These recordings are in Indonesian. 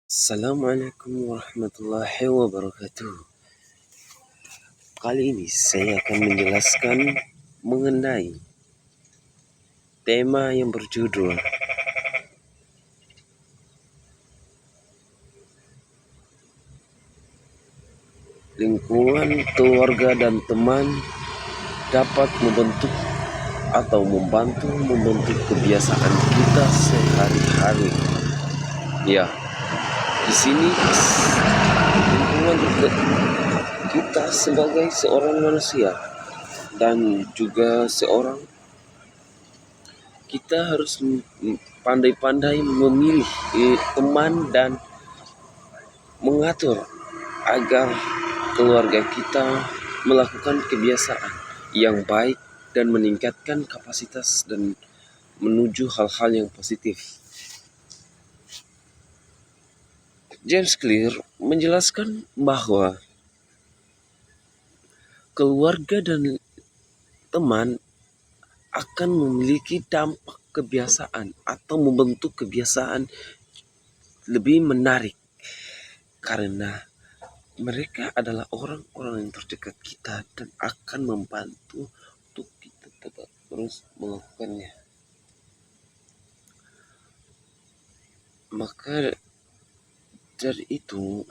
Assalamualaikum warahmatullahi wabarakatuh. Kali ini saya akan menjelaskan mengenai tema yang berjudul lingkungan keluarga dan teman dapat membentuk atau membentuk kebiasaan kita sehari-hari. Ya, di sini lingkungan kita sebagai seorang manusia dan juga kita harus pandai-pandai memilih teman dan mengatur agar keluarga kita melakukan kebiasaan yang baik dan meningkatkan kapasitas dan menuju hal-hal yang positif. James Clear menjelaskan bahwa keluarga dan teman akan memiliki dampak kebiasaan atau membentuk kebiasaan lebih menarik karena mereka adalah orang-orang yang terdekat kita dan akan membantu untuk kita tetap terus melakukannya. Maka dari itu,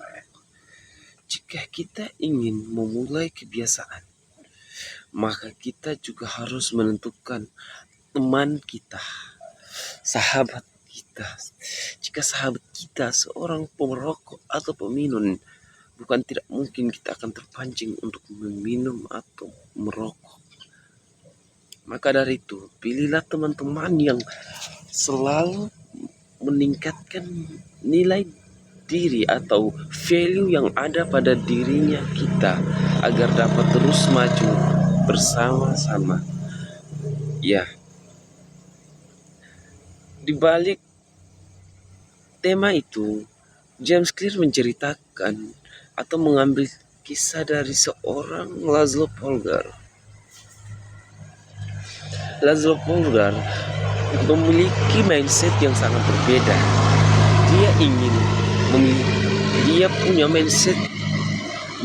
jika kita ingin memulai kebiasaan, maka kita juga harus menentukan teman kita, sahabat kita. Jika sahabat kita seorang pemerokok atau peminum, bukan tidak mungkin kita akan terpancing untuk meminum atau merokok. Maka dari itu, pilihlah teman-teman yang selalu meningkatkan nilai diri atau value yang ada pada dirinya kita agar dapat terus maju bersama-sama. Ya, di balik tema itu, James Clear menceritakan atau mengambil kisah dari seorang Laszlo Polgar. Laszlo Polgar memiliki mindset yang sangat berbeda. Dia punya mindset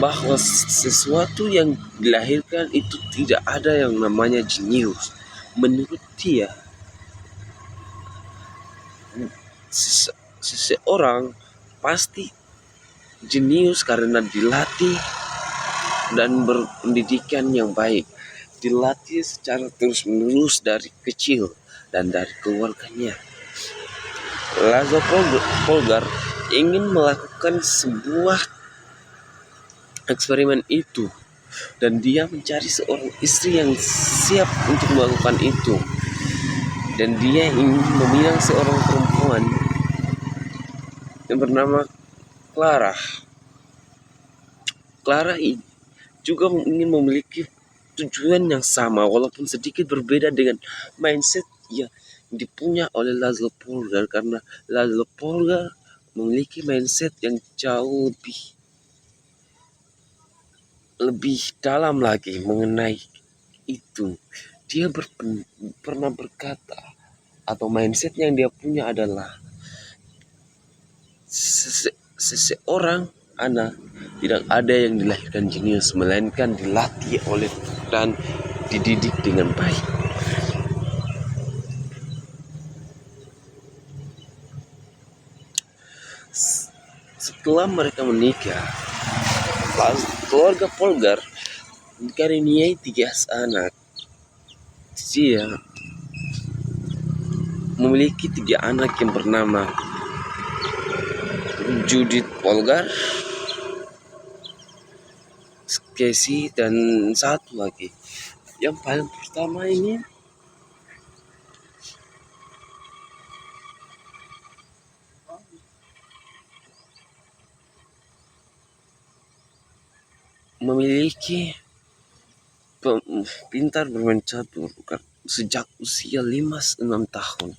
bahwa sesuatu yang dilahirkan itu tidak ada yang namanya jenius. Menurut dia, seseorang pasti jenius karena dilatih dan berpendidikan yang baik, dilatih secara terus-menerus dari kecil dan dari keluarganya. Laszlo Polgar ingin melakukan sebuah eksperimen itu dan dia mencari seorang istri yang siap untuk melakukan itu, dan dia ingin meminang seorang perempuan yang bernama Clara. Clara ini juga ingin memiliki tujuan yang sama walaupun sedikit berbeda dengan mindset yang dipunya oleh Laszlo Polgar, karena Laszlo Polgar memiliki mindset yang jauh lebih dalam lagi mengenai itu. Dia pernah berkata, atau mindset yang dia punya adalah seseorang anak tidak ada yang dilahirkan jenius, melainkan dilatih oleh dan dididik dengan baik. Setelah mereka menikah, keluarga Polgar dikaruniai 3 anak. Dia memiliki 3 anak yang bernama Judith Polgar, Casey, dan satu lagi. Yang paling pertama ini memiliki pintar bermain catur. Sejak usia 5-6 tahun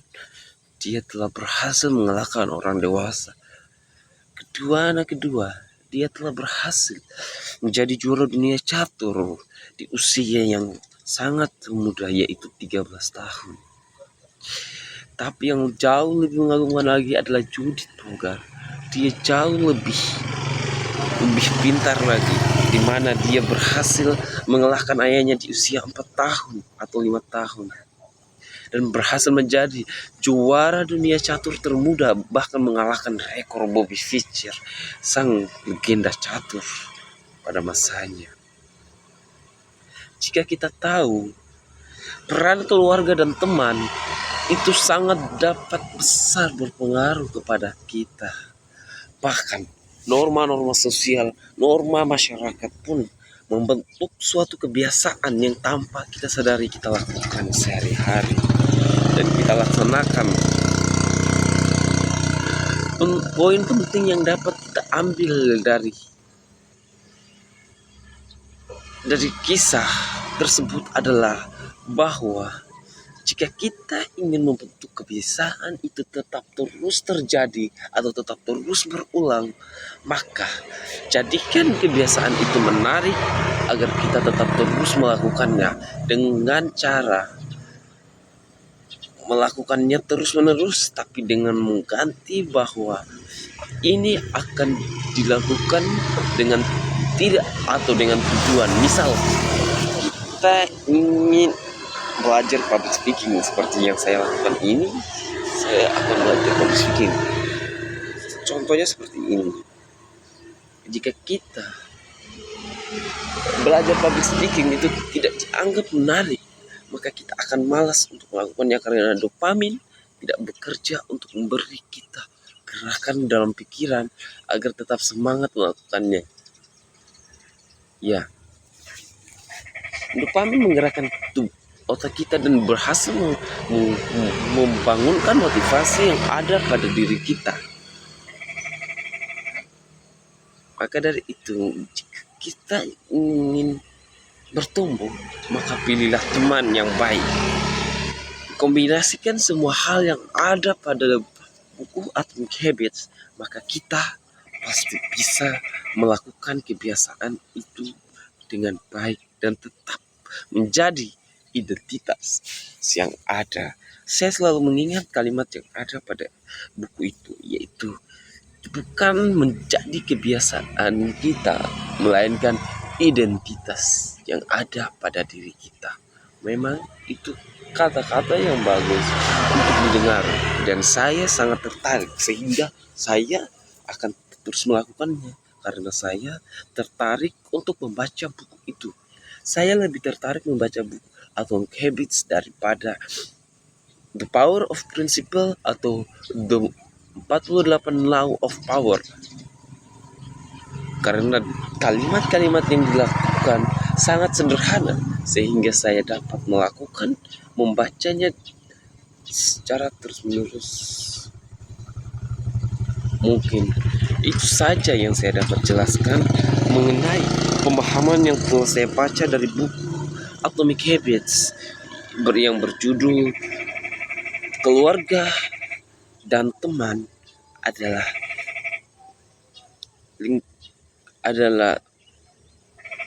dia telah berhasil mengalahkan orang dewasa. Anak kedua, dia telah berhasil menjadi juara dunia catur di usia yang sangat muda, yaitu 13 tahun. Tapi yang jauh lebih mengagumkan lagi adalah Judith Polgar. dia jauh lebih pintar lagi, di mana dia berhasil mengalahkan ayahnya di usia 4 tahun atau 5 tahun dan berhasil menjadi juara dunia catur termuda, bahkan mengalahkan rekor Bobby Fischer, sang legenda catur pada masanya. Jika kita tahu peran keluarga dan teman itu sangat dapat besar berpengaruh kepada kita. Bahkan norma-norma sosial, norma masyarakat pun membentuk suatu kebiasaan yang tanpa kita sadari kita lakukan sehari-hari dan kita laksanakan. Poin penting yang dapat kita ambil dari kisah tersebut adalah bahwa jika kita ingin membentuk kebiasaan itu tetap terus terjadi atau tetap terus berulang, maka jadikan kebiasaan itu menarik agar kita tetap terus melakukannya dengan cara melakukannya terus-menerus, tapi dengan mengganti bahwa ini akan dilakukan dengan tidak atau dengan tujuan. Misal kita ingin belajar public speaking seperti yang saya lakukan ini, saya akan belajar public speaking. Contohnya seperti ini. Jika kita belajar public speaking itu tidak dianggap menarik, maka kita akan malas untuk melakukannya karena dopamin tidak bekerja untuk memberi kita gerakan dalam pikiran agar tetap semangat melakukannya. Ya, dopamin menggerakkan otak kita dan berhasil membangunkan motivasi yang ada pada diri kita. Maka dari itu, jika kita ingin bertumbuh, maka pilihlah teman yang baik. Kombinasikan semua hal yang ada pada buku Atomic Habits, maka kita pasti bisa melakukan kebiasaan itu dengan baik dan tetap menjadi identitas yang ada. Saya selalu mengingat kalimat yang ada pada buku itu, yaitu bukan menjadi kebiasaan kita, melainkan identitas yang ada pada diri kita. Memang itu kata-kata yang bagus untuk didengar dan saya sangat tertarik sehingga saya akan terus melakukannya karena saya tertarik untuk membaca buku itu. Saya lebih tertarik membaca buku Atomic Habits daripada The Power of Principle atau The 48 Law of Power, karena kalimat-kalimat yang dilakukan sangat sederhana sehingga saya dapat membacanya secara terus-menerus. Mungkin itu saja yang saya dapat jelaskan mengenai pemahaman yang telah saya baca dari buku Atomic Habits yang berjudul Keluarga dan Teman adalah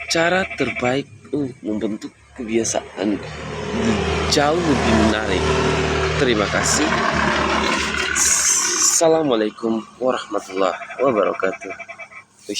cara terbaik untuk membentuk kebiasaan jauh lebih menarik. Terima kasih. Assalamualaikum warahmatullahi wabarakatuh.